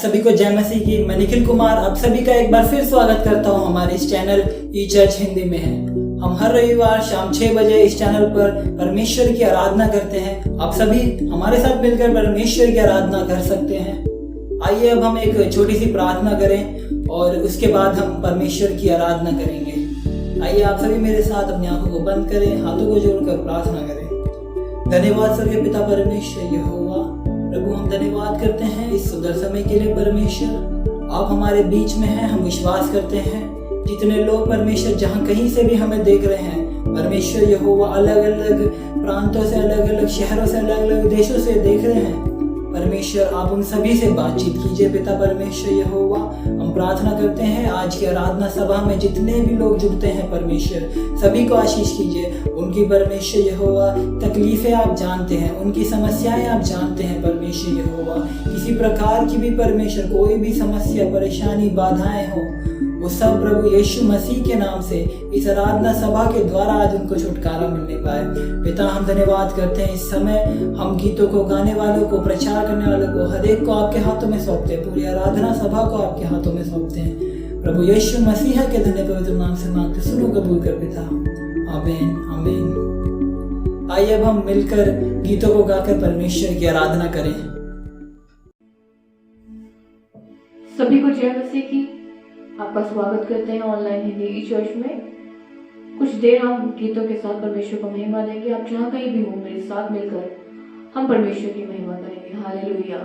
सभी को जय मसीह की। मैं निखिल कुमार आप सभी का एक बार फिर स्वागत करता हूं हमारे इस चैनल ई चर्च हिंदी में है। हम हर रविवार शाम 6 बजे इस चैनल पर परमेश्वर की आराधना करते हैं। आप सभी हमारे साथ मिलकर परमेश्वर की आराधना कर सकते हैं। आइए अब हम एक छोटी सी प्रार्थना करें और उसके बाद हम परमेश्वर की आराधना करेंगे। आइए आप सभी मेरे साथ अपनी आंखों को बंद करें, हाथों को जोड़कर प्रार्थना करें। धन्यवाद स्वर्गीय पिता परमेश्वर यहोवा, प्रभु हम धन्यवाद करते हैं इस सुंदर समय के लिए। परमेश्वर आप हमारे बीच में हैं, हम विश्वास करते हैं जितने लोग परमेश्वर जहाँ कहीं से भी हमें देख रहे हैं, परमेश्वर यहोवा अलग अलग प्रांतों से, अलग अलग शहरों से, अलग अलग देशों से देख रहे हैं, परमेश्वर आप उन सभी से बातचीत कीजिए पिता परमेश्वर यहोवा। हम प्रार्थना करते हैं आज की आराधना सभा में जितने भी लोग जुड़ते हैं परमेश्वर सभी को आशीष कीजिए। उनकी परमेश्वर यहोवा तकलीफें आप जानते हैं, उनकी समस्याएं आप जानते हैं परमेश्वर यहोवा। किसी प्रकार की भी परमेश्वर कोई भी समस्या, परेशानी, बाधाएं हो, वो सब प्रभु यीशु मसीह के नाम से इस आराधना सभा के द्वारा आज उनको छुटकारा मिलने पाए। पिता हम धन्यवाद करते हैं इस समय हम गीतों को गाने वालों को, प्रचार करने वालों को, हर एक को आपके हाथों में सौंपते हैं। पूरी आराधना सभा को आपके हाथों में सौंपते हैं। प्रभु यीशु मसीह के धन्य पवित्र नाम से मांगते, सुनो कबूल कर पिता। आमीन आमीन। आइए अब हम मिलकर गीतों को गाकर परमेश्वर की आराधना करें। सभी को जय मसीह की। आपका स्वागत करते हैं ऑनलाइन हिंदी ई चर्च में। कुछ देर हम गीतों के साथ परमेश्वर को महिमा देंगे। आप जहाँ कहीं भी हो मेरे साथ मिलकर हम परमेश्वर की महिमा करेंगे। हालेलुया।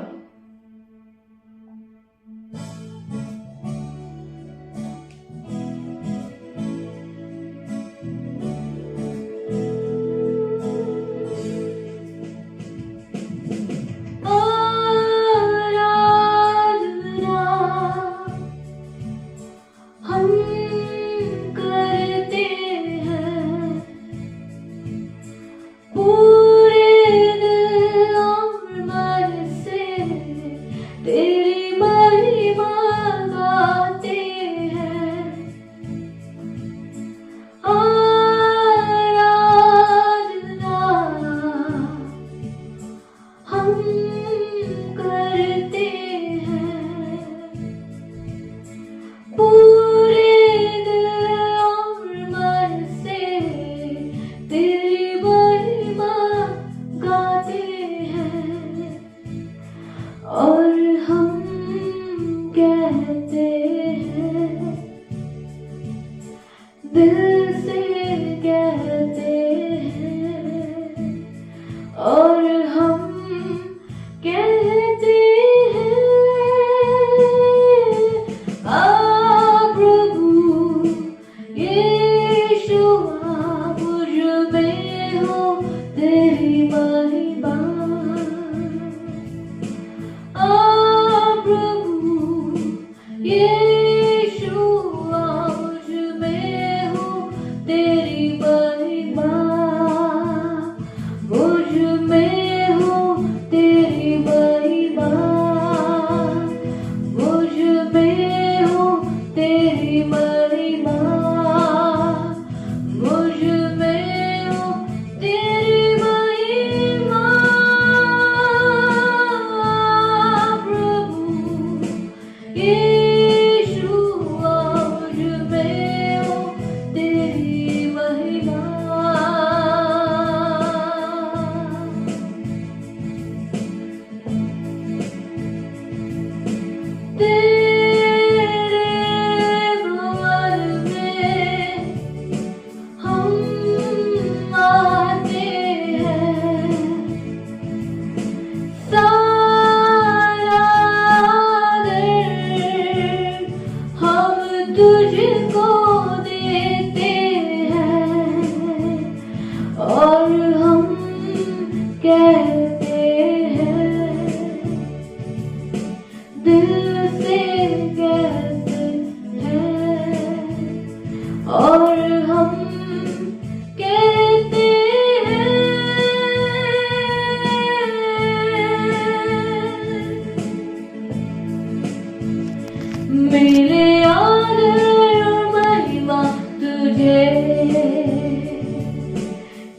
मेरे आदर और महिमा तुझे,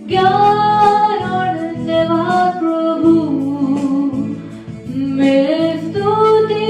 ज्ञान और धन्यवाद प्रभु, मेरे स्तुति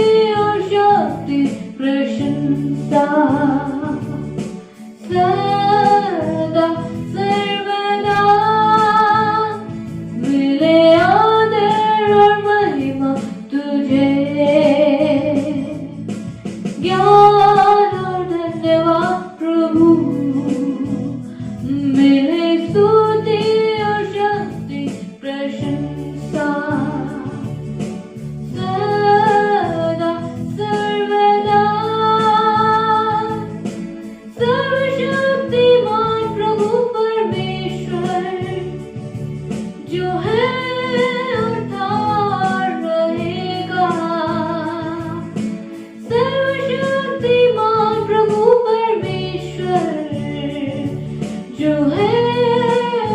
जो है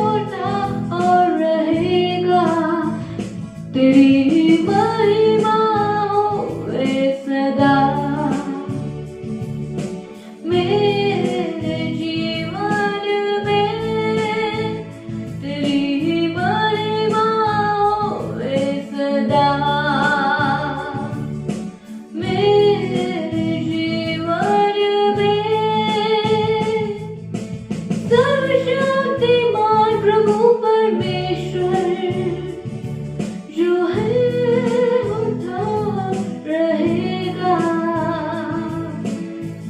उठा और रहेगा, तेरी महिमा होवे सदा। मेरे जीवन में तेरी महिमा होवे सदा। मेरे जीवन में सर्वशक्तिमान प्रभु परमेश्वर जो है उठा रहेगा।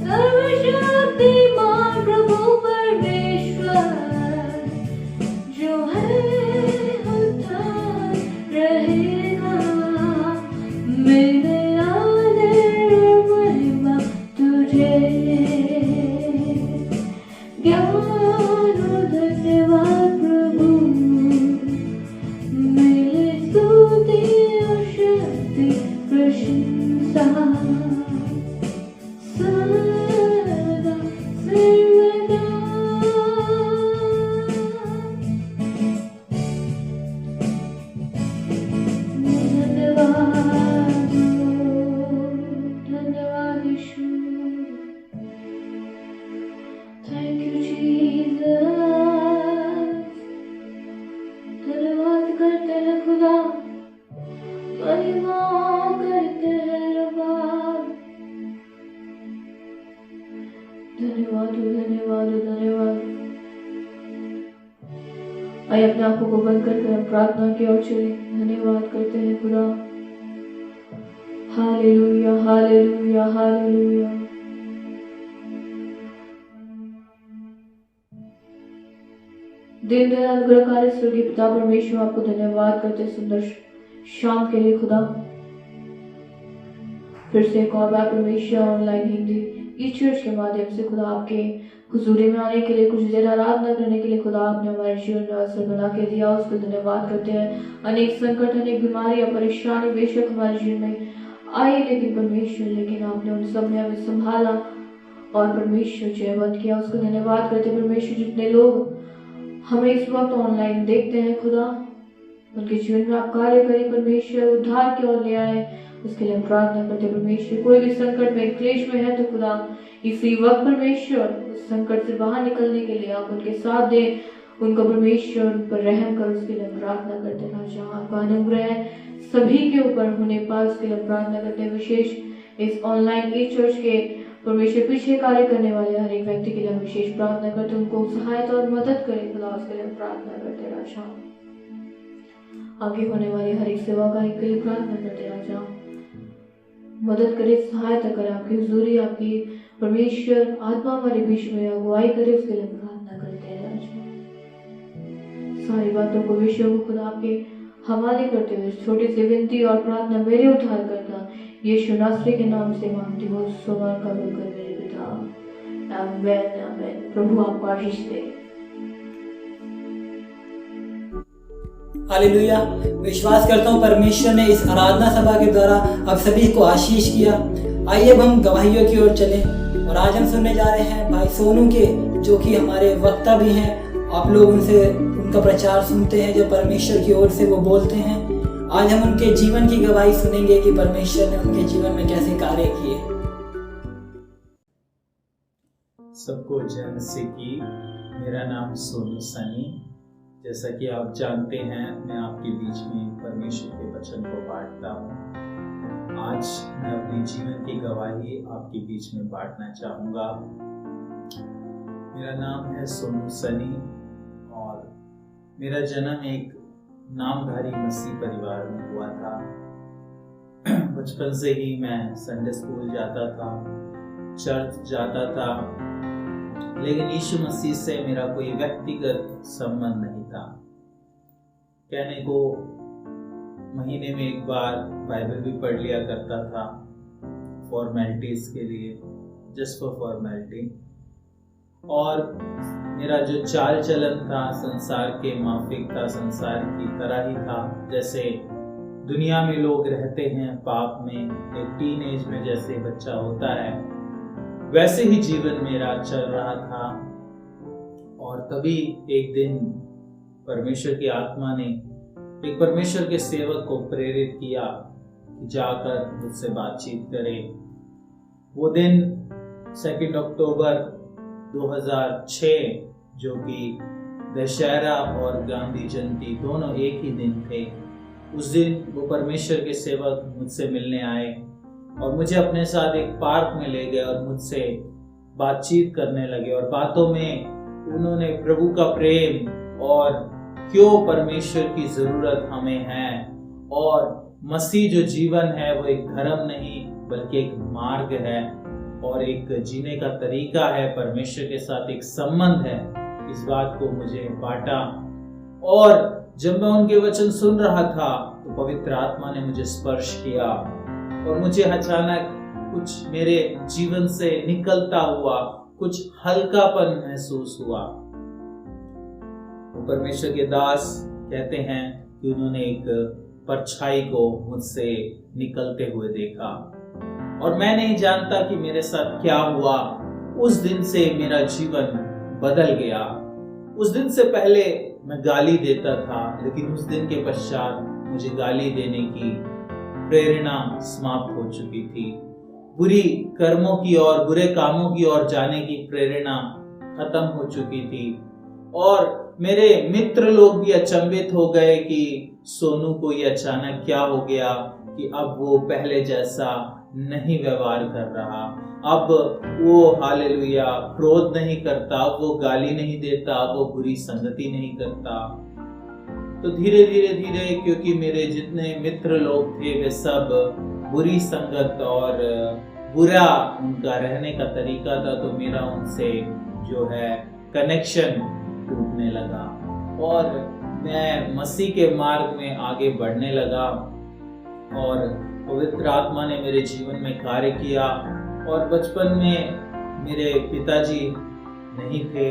सर्वशक्तिमान प्रभु परमेश्वर जो है उठा रहेगा। मेरे आदर और महिमा तुझे, ज्ञान और धन्यवाद प्रभु। मेरे स्तुति और शक्ति प्रशंसा सदा सर्वदा। धन्यवाद, धन्यवाद यीशु। Thank you Jesus. धन्यवाद करते हैं खुदा, महिमा करते हैं रब्बा। धन्यवाद, धन्यवाद, धन्यवाद। आइए अपने आंखों को बंद करके हम प्रार्थना की ओर चले। धन्यवाद करते हैं खुदा। Hallelujah, hallelujah, hallelujah. दिन दिन अनुग्रहकारी स्वर्गीय पिता परमेश्वर, आपको धन्यवाद करते सुंदर शाम के लिए खुदा। फिर से एक और बार परमेश्वर ऑनलाइन हिंदी ई चर्च के माध्यम से खुदा आपके हुजूरी में आने के लिए, कुछ देर आराधना करने के लिए खुदा आपने हमारे जीवन में अवसर बना के दिया, उसको धन्यवाद करते हैं। अनेक संकट, अनेक बीमारियां, परेशानी बेशक हमारे जीवन में आई, लेकिन परमेश्वर आपने उन सब में हमें संभाला और परमेश्वर जयवंत किया, उसको धन्यवाद करते हैं। परमेश्वर जितने लोग हमें इस वक्त ऑनलाइन देखते हैं खुदा, उनके जीवन में आप कार्य करें परमेश्वर, उद्धार की ओर ले आए, उसके लिए हम प्रार्थना करते हैं परमेश्वर। कोई भी संकट में, क्लेश में है तो खुदा इसी वक्त परमेश्वर उस संकट से बाहर निकलने के लिए आप उनके साथ दें, उनको परमेश्वर उन पर रहम कर, उसके लिए हम प्रार्थना करते हैं। राजा आपका अनुग्रह सभी के ऊपर होने पाए, उसके लिए हम प्रार्थना करते हैं। विशेष इस ऑनलाइन ई चर्च के परमेश्वर पीछे कार्य करने वाले हर एक व्यक्ति के लिए हम विशेष प्रार्थना करते हैं, उनको सहायता और मदद करें खुदा, उसके लिए हम प्रार्थना करते हैं। राजा आगे होने वाली हर एक सेवा का के लिए प्रार्थना करते हैं। राजा मदद करे, सहायता करे, आपकी हुजूरी, आपकी परमेश्वर आत्मा हमारे बीच में अगुवाई करे, उसके लिए प्रार्थना करते हैं। राजा सारी बातों को, विषयों को खुदा आपके हवाले करते हुए छोटी सी विनती और प्रार्थना मेरे उद्धार करता यीशु नासरी के नाम से मांगती हूँ, सुमार कबूल कर मेरे पिता। आमीन, आमीन। प्रभु आपको आशीष दे। हालेलुया। विश्वास करता हूँ परमेश्वर ने इस आराधना सभा के द्वारा आप सभी को आशीष किया। आइए अब हम गवाहियों की ओर चलें और आज हम सुनने जा रहे हैं भाई सोनू के, जो कि हमारे वक्ता भी हैं। आप लोग उनसे उनका प्रचार सुनते हैं, जो परमेश्वर की ओर से वो बोलते हैं। आज हम उनके जीवन की गवाही सुनेंगे कि परमेश्वर ने उनके जीवन में कैसे कार्य किए। सबको जय मसीह की। मेरा नाम सोनू सनी। जैसा कि आप जानते हैं, मैं आपके बीच में परमेश्वर के वचन को बांटता हूँ। आज मैं अपने जीवन की गवाही आपके बीच में बांटना चाहूँगा। मेरा नाम है सोनू सनी और मेरा जन्म एक नामधारी मसीह परिवार में हुआ था। बचपन से ही मैं संडे स्कूल जाता था, चर्च जाता था, लेकिन यीशु मसीह से मेरा कोई व्यक्तिगत संबंध नहीं था। कहने को महीने में एक बार बाइबल भी पढ़ लिया करता था, फॉर्मेलिटीज के लिए, जस्ट फॉर फॉर्मेलिटी। और मेरा जो चाल चलन था संसार के माफिक था, संसार की तरह ही था। जैसे दुनिया में लोग रहते हैं पाप में, एक टीनेज में जैसे बच्चा होता है, वैसे ही जीवन मेरा चल रहा था। और तभी एक दिन परमेश्वर की आत्मा ने एक परमेश्वर के सेवक को प्रेरित किया कि जाकर मुझसे बातचीत करे। वो दिन 2 अक्टूबर 2006 जो कि दशहरा और गांधी जयंती दोनों एक ही दिन थे, उस दिन वो परमेश्वर के सेवक मुझसे मिलने आए और मुझे अपने साथ एक पार्क में ले गए और मुझसे बातचीत करने लगे। और बातों में उन्होंने प्रभु का प्रेम और क्यों परमेश्वर की जरूरत हमें है और मसीह जो जीवन है वो एक धर्म नहीं बल्कि एक मार्ग है और एक जीने का तरीका है, परमेश्वर के साथ एक संबंध है, इस बात को मुझे बांटा। और जब मैं उनके वचन सुन रहा था तो पवित्र आत्मा ने मुझे स्पर्श किया और मुझे अचानक कुछ मेरे जीवन से निकलता हुआ कुछ हल्कापन महसूस हुआ। वो परमेश्वर के दास कहते हैं कि उन्होंने एक परछाई को मुझसे निकलते हुए देखा और मैं नहीं जानता कि मेरे साथ क्या हुआ। उस दिन से मेरा जीवन बदल गया। उस दिन से पहले मैं गाली देता था, लेकिन उस दिन के पश्चात मुझे गाली देने की प्रेरणा समाप्त हो चुकी थी। बुरी कर्मों की और बुरे कामों की ओर जाने की प्रेरणा खत्म हो चुकी थी और मेरे मित्र लोग भी अचंभित हो गए कि सोनू को ये अचानक क्या हो गया कि अब वो पहले जैसा नहीं व्यवहार कर रहा, अब वो हालेलुया क्रोध नहीं करता, वो गाली नहीं देता, वो बुरी संगति नहीं करता। तो धीरे धीरे क्योंकि मेरे जितने मित्र लोग थे वे सब बुरी संगत और बुरा उनका रहने का तरीका था, तो मेरा उनसे जो है कनेक्शन टूटने लगा और मैं मसीह के मार्ग में आगे बढ़ने लगा और पवित्र आत्मा ने मेरे जीवन में कार्य किया। और बचपन में मेरे पिताजी नहीं थे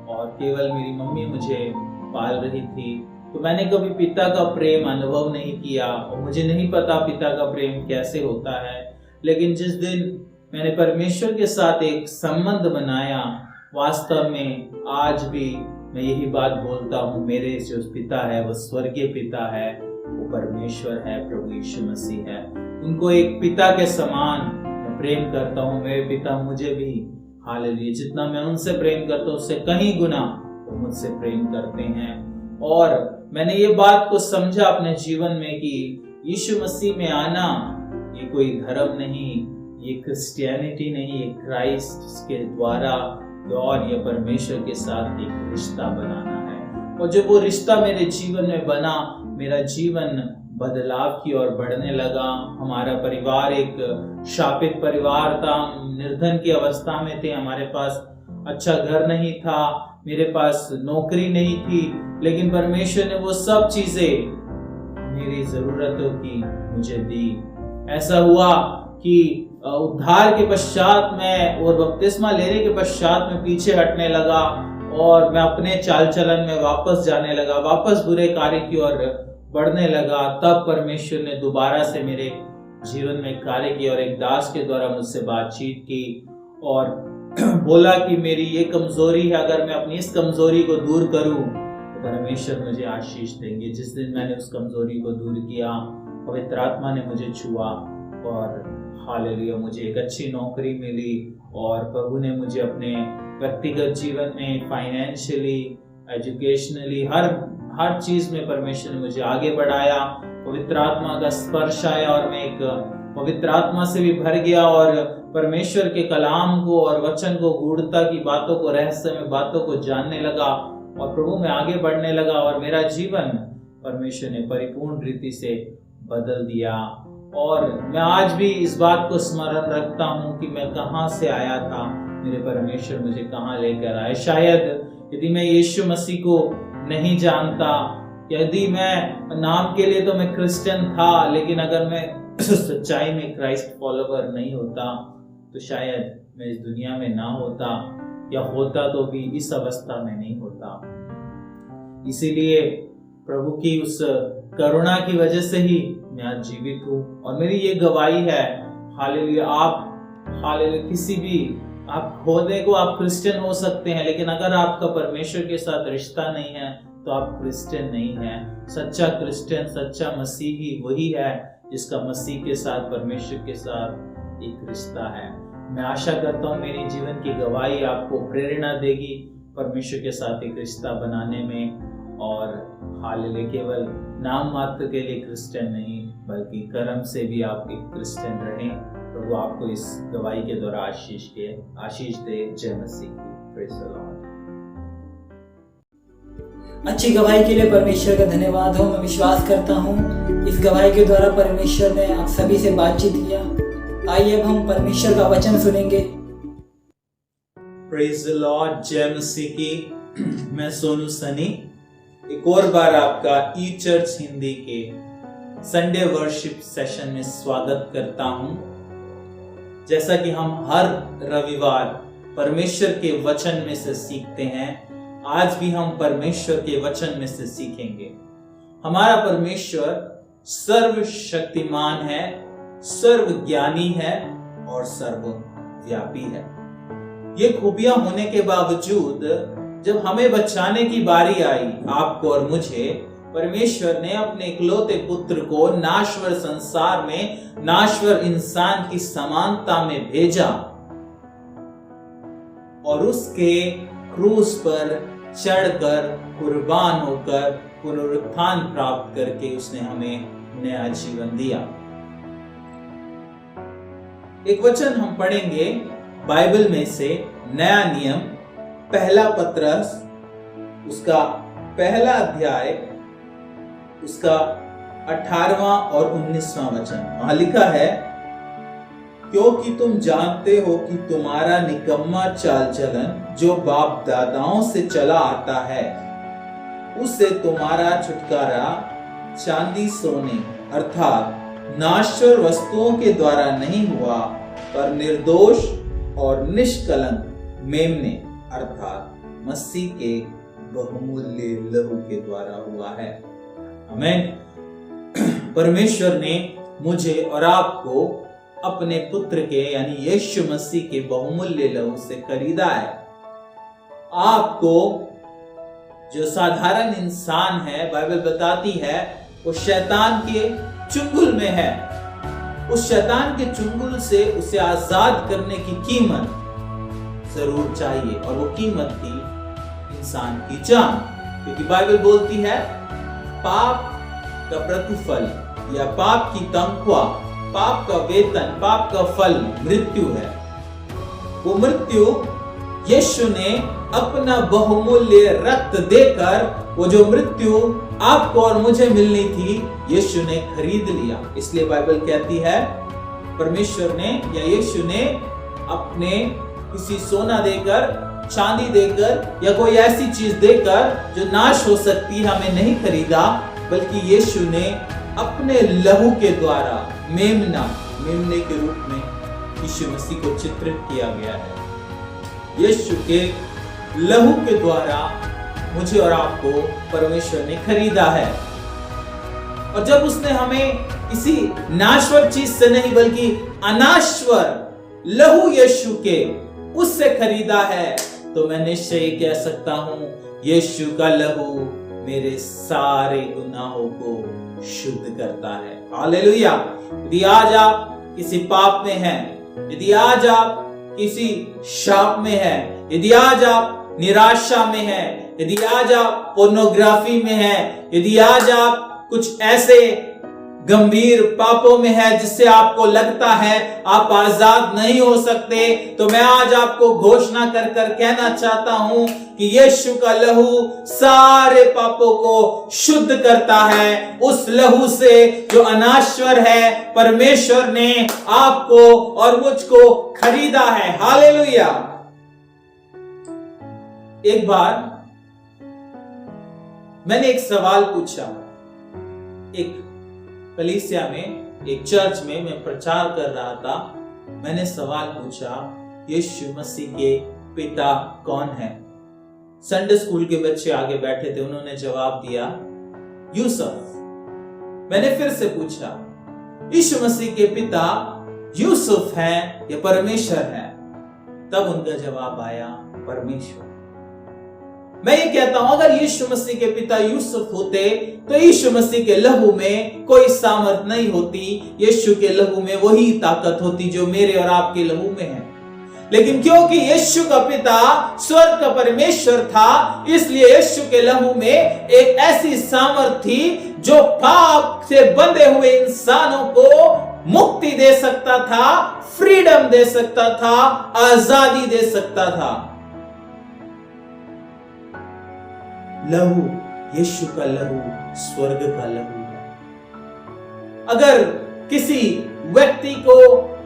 और केवल मेरी मम्मी मुझे पाल रही थी, तो मैंने कभी पिता का प्रेम अनुभव नहीं किया और मुझे नहीं पता पिता का प्रेम कैसे होता है। लेकिन जिस दिन मैंने परमेश्वर के साथ एक संबंध बनाया, वास्तव में आज भी मैं यही बात बोलता हूँ, मेरे जो पिता है वो स्वर्गीय पिता है, वो परमेश्वर है, प्रभु यीशु मसीह है। उनको एक पिता के समान मैं प्रेम करता हूँ। मेरे पिता मुझे भी हालेलुया जितना मैं उनसे प्रेम करता हूँ उससे कहीं गुना वो मुझसे प्रेम करते हैं। और मैंने ये बात को समझा अपने जीवन में कि यीशु मसीह में आना ये कोई धर्म नहीं, ये क्रिश्चियनिटी नहीं, ये क्राइस्ट के द्वारा और ये परमेश्वर के साथ एक रिश्ता बनाना है। और जब वो रिश्ता मेरे जीवन में बना, मेरा जीवन बदलाव की ओर बढ़ने लगा। हमारा परिवार एक शापित परिवार था, निर्धन की अवस्था में थे, हमारे पास अच्छा घर नहीं था, मेरे पास नौकरी नहीं थी, लेकिन परमेश्वर ने वो सब चीजें मेरी जरूरतों की मुझे दी। ऐसा हुआ कि उद्धार के पश्चात में और बपतिस्मा लेने के पश्चात में पीछे हटने लगा और मैं अपने चाल चलन में वापस जाने लगा, वापस बुरे कार्य की ओर बढ़ने लगा। तब परमेश्वर ने दोबारा से मेरे जीवन में कार्य किया और एक दास के द्वारा मुझसे बातचीत की और बोला कि मेरी ये कमजोरी है, अगर मैं अपनी इस कमजोरी को दूर करूं तो परमेश्वर मुझे आशीष देंगे। जिस दिन मैंने उस कमजोरी को दूर किया, पवित्र आत्मा ने मुझे छुआ और हालेलुया मुझे एक अच्छी नौकरी मिली और प्रभु ने मुझे अपने व्यक्तिगत जीवन में फाइनेंशियली, एजुकेशनली, हर चीज में परमेश्वर ने मुझे आगे बढ़ाया। पवित्र आत्मा का स्पर्श आया और मैं एक पवित्र आत्मा से भी भर गया और परमेश्वर के कलाम को और वचन को, गूढ़ता की बातों को, रहस्यमय बातों को जानने लगा और प्रभु में आगे बढ़ने लगा और मेरा जीवन परमेश्वर ने परिपूर्ण रीति से बदल दिया। और मैं आज भी इस बात को स्मरण रखता हूँ कि मैं कहाँ से आया था, मेरे परमेश्वर मुझे कहाँ लेकर आए। शायद यदि मैं यीशु मसीह को नहीं जानता, यदि मैं नाम के लिए तो मैं क्रिश्चियन था, लेकिन अगर मैं सच्चाई में क्राइस्ट फॉलोवर नहीं होता तो शायद मैं इस दुनिया में ना होता, या होता तो भी इस अवस्था में नहीं होता। इसीलिए प्रभु की उस करुणा की वजह से ही मैं आज जीवित हूँ और मेरी ये गवाही है। हालेलुया, आप हालेलुया किसी भी आप क्रिश्चियन हो सकते हैं, लेकिन अगर आपका परमेश्वर के साथ रिश्ता नहीं है तो आप क्रिश्चियन नहीं हैं। सच्चा क्रिश्चियन, सच्चा मसीही वही है जिसका मसीह के साथ, परमेश्वर के साथ एक रिश्ता है। मैं आशा करता हूँ मेरी जीवन की गवाही आपको प्रेरणा देगी परमेश्वर के साथ एक रिश्ता बनाने में, और हालेलुया, केवल नाम मात्र के लिए क्रिश्चियन नहीं बल्कि कर्म से भी आप एक क्रिश्चियन रहें। प्रभु आपको इस गवाही के द्वारा आशीष दे। जय मसीह की। Praise the Lord. अच्छी गवाही के लिए परमेश्वर का धन्यवाद हो। मैं विश्वास करता हूँ इस गवाही के द्वारा परमेश्वर ने आप सभी से बातचीत किया। आइए अब हम परमेश्वर का वचन सुनेंगे। Praise the Lord. जय मसीह की। मैं सोनू सनी एक और बार आपका ई चर्च हिंदी के संडे वर्शिप सेशन में स्वागत करता हूं। जैसा कि हम हर रविवार परमेश्वर के वचन में से सीखते हैं, आज भी हम परमेश्वर के वचन में से सीखेंगे। हमारा परमेश्वर सर्वशक्तिमान है, सर्वज्ञानी है और सर्वव्यापी है। ये खूबियां होने के बावजूद जब हमें बचाने की बारी आई, आपको और मुझे, परमेश्वर ने अपने इकलौते पुत्र को नाश्वर संसार में, नाश्वर इंसान की समानता में भेजा और उसके क्रूस पर चढ़कर, कुर्बान होकर, पुनरुत्थान प्राप्त करके उसने हमें नया जीवन दिया। एक वचन हम पढ़ेंगे बाइबल में से, नया नियम, पहला पत्रस, उसका पहला अध्याय, उसका 18वां और 19वां वचन। वहां लिखा है, क्योंकि तुम जानते हो कि तुम्हारा निकम्मा चाल चलन जो बाप दादाओं से चला आता है, उससे तुम्हारा छुटकारा चांदी सोने अर्थात नाश्वर वस्तुओं के द्वारा नहीं हुआ, पर निर्दोष और निष्कलंक मेमने अर्थात मसीह के बहुमूल्य लहू के द्वारा हुआ है। आमीन। परमेश्वर ने मुझे और आपको अपने पुत्र के यानी यीशु मसीह के बहुमूल्य लहू से खरीदा है। आपको, जो साधारण इंसान है, बाइबल बताती है वो शैतान के चुंगल में है। उस शैतान के चुंगल से उसे आजाद करने की कीमत जरूर चाहिए, और वो कीमत थी इंसान की जान। क्योंकि बाइबल बोलती है पाप का प्रतिफल या पाप की तनख्वाह, पाप का वेतन, पाप का फल मृत्यु है। वो मृत्यु यीशु ने अपना बहुमूल्य रक्त देकर, वो जो मृत्यु आपको और मुझे मिलनी थी, यीशु ने खरीद लिया। इसलिए बाइबल कहती है परमेश्वर ने या यीशु ने अपने किसी सोना देकर, चांदी देकर या कोई ऐसी चीज देकर जो नाश हो सकती है हमें नहीं खरीदा, बल्कि यीशु ने अपने लहू के द्वारा, मेमने के रूप में यीशु मसीह को चित्रित किया गया है। यीशु के लहू के द्वारा मुझे और आपको परमेश्वर ने खरीदा है। और जब उसने हमें किसी नाश्वर चीज से नहीं बल्कि अनाश्वर लहू यीशु के उससे खरीदा है, तो मैं निश्चय कह सकता हूं यीशु का लहू मेरे सारे गुनाहों को शुद्ध करता है। हालेलुया। यदि आज आप किसी पाप में हैं, यदि आज आप किसी शाप में हैं, यदि आज आप निराशा में हैं, यदि आज आप पोर्नोग्राफी में हैं, यदि आज आप कुछ ऐसे गंभीर पापों में है जिससे आपको लगता है आप आजाद नहीं हो सकते, तो मैं आज आपको घोषणा कर कहना चाहता हूं कि यीशु का लहू सारे पापों को शुद्ध करता है। उस लहू से जो अनाश्वर है, परमेश्वर ने आपको और मुझको खरीदा है। हालेलुया। एक बार मैंने एक सवाल पूछा, एक कलीसिया में, एक चर्च में मैं प्रचार कर रहा था। मैंने सवाल पूछा, यीशु मसीह के पिता कौन है? संडे स्कूल के बच्चे आगे बैठे थे, उन्होंने जवाब दिया यूसुफ। मैंने फिर से पूछा, यीशु मसीह के पिता यूसुफ हैं या परमेश्वर है? तब उनका जवाब आया परमेश्वर। मैं ये कहता हूं अगर यीशु मसीह के पिता यूसुफ होते तो यीशु मसीह के लहू में कोई सामर्थ नहीं होती, यीशु के लहू में वही ताकत होती जो मेरे और आपके लहू में है। लेकिन क्योंकि यीशु का पिता स्वर्ग का परमेश्वर था, इसलिए यीशु के लहू में एक ऐसी सामर्थ थी जो पाप से बंधे हुए इंसानों को मुक्ति दे सकता था, फ्रीडम दे सकता था, आजादी दे सकता था। लहू, यीशु का लहू स्वर्ग का लहू है। अगर किसी व्यक्ति को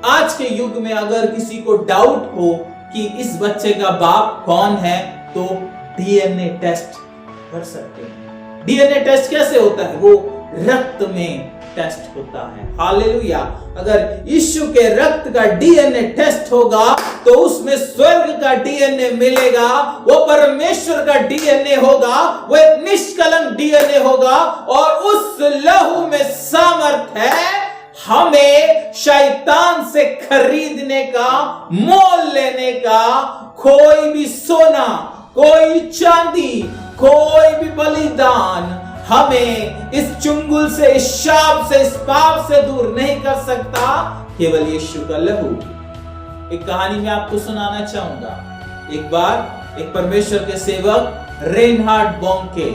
आज के युग में अगर किसी को डाउट हो कि इस बच्चे का बाप कौन है, तो डीएनए टेस्ट कर सकते हैं। डीएनए टेस्ट कैसे होता है? वो रक्त में टेस्ट होता है। हालेलुया। अगर यीशु के रक्त का डीएनए टेस्ट होगा तो उसमें स्वर्ग का डीएनए मिलेगा, वो परमेश्वर का डीएनए होगा, वो एक निष्कलंक डीएनए होगा और उस लहू में सामर्थ है हमें शैतान से खरीदने का, मोल लेने का। कोई भी सोना, कोई चांदी, कोई भी बलिदान हमें इस चुंगल से, इस शाप से, इस पाप से दूर नहीं कर सकता, केवल यीशु का लहू। एक कहानी मैं आपको सुनाना चाहूंगा। एक बार एक परमेश्वर के सेवक रेनहार्ड बोंके,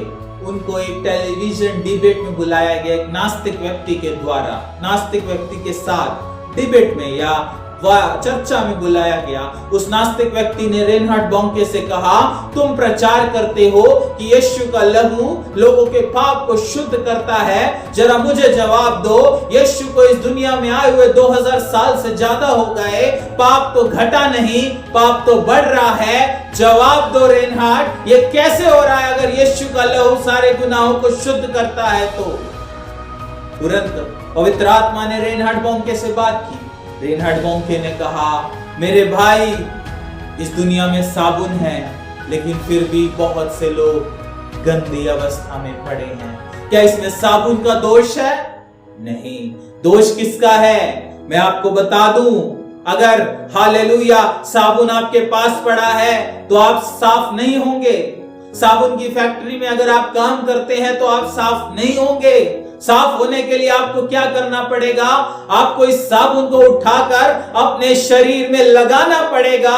उनको एक टेलीविजन डिबेट में बुलाया गया, एक नास्तिक व्यक्ति के द्वारा, नास्तिक व्यक्ति के साथ डिबेट में या चर्चा में बुलाया गया। उस नास्तिक व्यक्ति ने रेनहार्ड बोंके से कहा, तुम प्रचार करते हो कि यीशु का लहू लोगों के पाप को शुद्ध करता है, जरा मुझे जवाब दो, यीशु को इस दुनिया में आए हुए 2000 साल से ज्यादा हो गए, पाप तो घटा नहीं, पाप तो बढ़ रहा है। जवाब दो रेनहार्ड, ये कैसे हो रहा है? अगर यीशु का लहू सारे गुनाहों को शुद्ध करता है तो। तुरंत पवित्र आत्मा ने रेनहार्ड बोंके से बात की। रेनहार्ड बोंके ने कहा, मेरे भाई, इस दुनिया में साबुन है, लेकिन फिर भी बहुत से लोग गंदी अवस्था में पड़े हैं। क्या इसमें साबुन का दोष है? नहीं। दोष किसका है? मैं आपको बता दूं, अगर हालेलुया साबुन आपके पास पड़ा है तो आप साफ नहीं होंगे। साबुन की फैक्ट्री में अगर आप काम करते हैं तो आप साफ नहीं होंगे। साफ होने के लिए आपको क्या करना पड़ेगा? आपको इस साबुन को उठाकर अपने शरीर में लगाना पड़ेगा,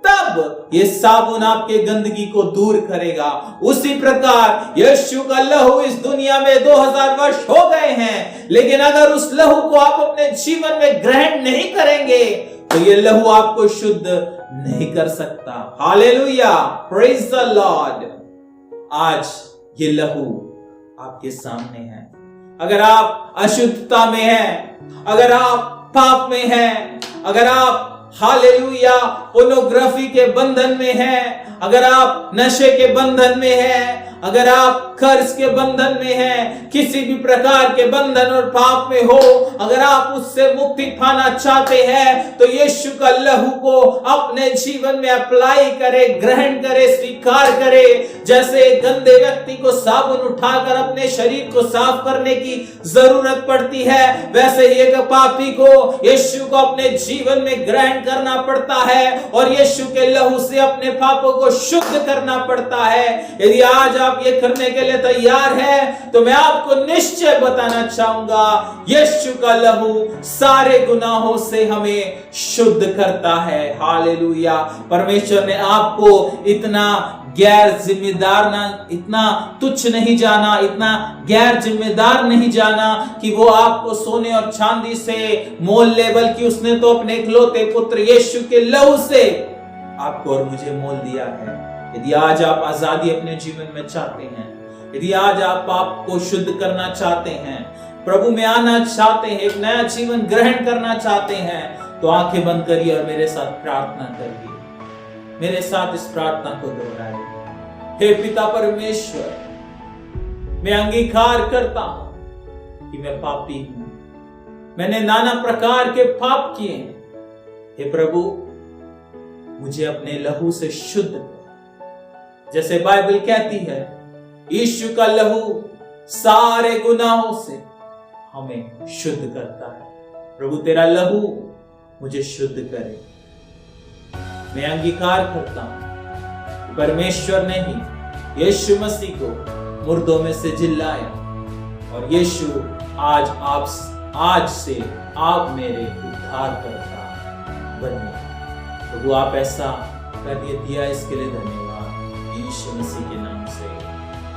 तब ये साबुन आपके गंदगी को दूर करेगा। उसी प्रकार यीशु का लहू इस दुनिया में 2000 वर्ष हो गए हैं, लेकिन अगर उस लहू को आप अपने जीवन में ग्रहण नहीं करेंगे तो ये लहू आपको शुद्ध नहीं कर सकता। Hallelujah, praise the Lord. आज ये लहू आपके सामने है। अगर आप अशुद्धता में हैं, अगर आप पाप में हैं, अगर आप हालेलुया पोर्नोग्राफी के बंधन में हैं, अगर आप नशे के बंधन में हैं, अगर आप कर्ज के बंधन में हैं, किसी भी प्रकार के बंधन और पाप में हो, अगर आप उससे मुक्ति पाना चाहते हैं तो यीशु का लहू को अपने जीवन में अप्लाई करें, ग्रहण करें, स्वीकार करें। जैसे गंदे व्यक्ति को साबुन उठाकर अपने शरीर को साफ करने की जरूरत पड़ती है, वैसे ही एक पापी को यीशु को अपने जीवन में ग्रहण करना पड़ता है और यीशु के लहू से अपने पापों को शुद्ध करना पड़ता है। यदि आज आप ये करने के लिए तैयार है तो मैं आपको निश्चय बताना चाहूंगा, यीशु का लहू सारे गुनाहों से हमें शुद्ध करता है। हालेलुया। परमेश्वर ने आपको इतना गैर जिम्मेदार ना, इतना तुच्छ नहीं जाना, इतना गैर जिम्मेदार नहीं जाना कि वो आपको सोने और चांदी से मोल ले, बल्कि उसने तो अपने इकलौते पुत्र यीशु के लहू से आपको और मुझे मोल दिया है। यदि आज आप आजादी अपने जीवन में चाहते हैं, यदि आज आप पाप को शुद्ध करना चाहते हैं, प्रभु में आना चाहते हैं, एक नया जीवन ग्रहण करना चाहते हैं, तो आंखें बंद करिए और मेरे साथ प्रार्थना करिए। मेरे साथ इस प्रार्थना को दोहराइए। हे पिता परमेश्वर, मैं अंगीकार करता हूं कि मैं पापी हूं, मैंने नाना प्रकार के पाप किए हैं। हे प्रभु, मुझे अपने लहू से शुद्ध कर। जैसे बाइबल कहती है, यीशु का लहू सारे गुनाहों से हमें शुद्ध करता है। प्रभु तेरा लहू मुझे शुद्ध करे। मैं अंगीकार करता हूँ परमेश्वर ने ही यीशु मसीह को मुर्दों में से जिलाया और यीशु आज से आप मेरे उद्धारकर्ता बने। प्रभु आप ऐसा कर दिया, इसके लिए धन्यवाद यीशु मसीह के नाम से,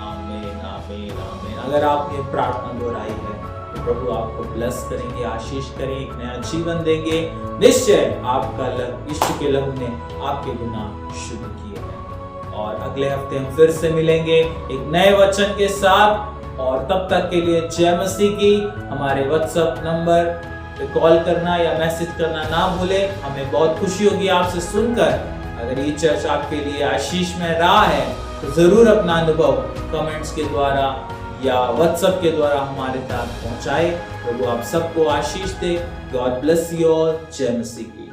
आमीन आमीन आमीन। अगर आपने प्रार्थना दोहराई है तो प्रभु आपको ब्लेस करेंगे, आशीष करें, एक नया जीवन देंगे। निश्चय आपका यीशु के लहू ने आपके गुनाह शुद्ध किए हैं। और अगले हफ्ते हम फिर से मिलेंगे एक नए वचन के साथ। और तब तक के लिए जय मसीह की। हमारे व्हाट्सएप नंबर पे कॉल करना या मैसेज करना ना भूले। हमें बहुत खुशी होगी आपसे सुनकर। अगर ये चर्च आपके लिए आशीष में रहा है तो जरूर अपना अनुभव कमेंट्स के द्वारा या व्हाट्सएप के द्वारा हमारे तक पहुंचाए। प्रभु आप सबको आशीष दे। God bless you all. जय मसीह की।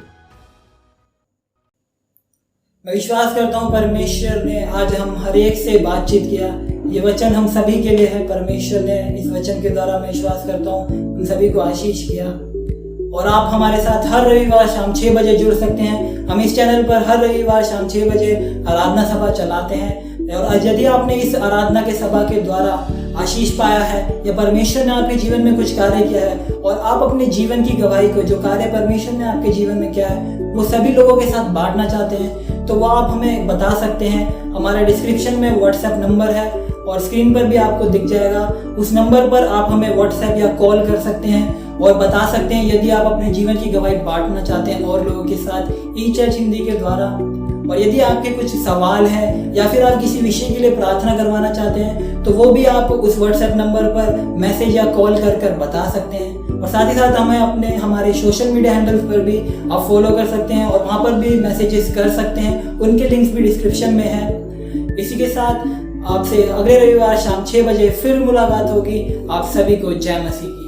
मैं विश्वास करता हूँ परमेश्वर ने आज हम हर एक से बातचीत किया। ये वचन हम सभी के लिए है। परमेश्वर ने इस वचन के द्वारा मैं विश्वास करता हूँ हम सभी को आशीष किया। और आप हमारे साथ हर रविवार शाम 6 बजे जुड़ सकते हैं। हम इस चैनल पर हर रविवार शाम 6 बजे आराधना सभा चलाते हैं। और यदि आपने इस आराधना के सभा के द्वारा आशीष पाया है या परमेश्वर ने आपके जीवन में कुछ कार्य किया है और आप अपने जीवन की गवाही को, जो कार्य परमेश्वर ने आपके जीवन में किया है, वो सभी लोगों के साथ बांटना चाहते हैं, तो वो आप हमें बता सकते हैं। हमारा डिस्क्रिप्शन में व्हाट्सएप नंबर है और स्क्रीन पर भी आपको दिख जाएगा। उस नंबर पर आप हमें व्हाट्सएप या कॉल कर सकते हैं और बता सकते हैं यदि आप अपने जीवन की गवाही बांटना चाहते हैं और लोगों के साथ ई चर्च हिंदी के द्वारा। और यदि आपके कुछ सवाल हैं या फिर आप किसी विषय के लिए प्रार्थना करवाना चाहते हैं तो वो भी आप उस व्हाट्सएप नंबर पर मैसेज या कॉल कर बता सकते हैं। और साथ ही साथ हमें हमारे सोशल मीडिया हैंडल्स पर भी आप फॉलो कर सकते हैं और वहाँ पर भी मैसेजेस कर सकते हैं। उनके लिंक्स भी डिस्क्रिप्शन में है। इसी के साथ आपसे अगले रविवार शाम 6 बजे फिर मुलाकात होगी। आप सभी को जय मसीह की।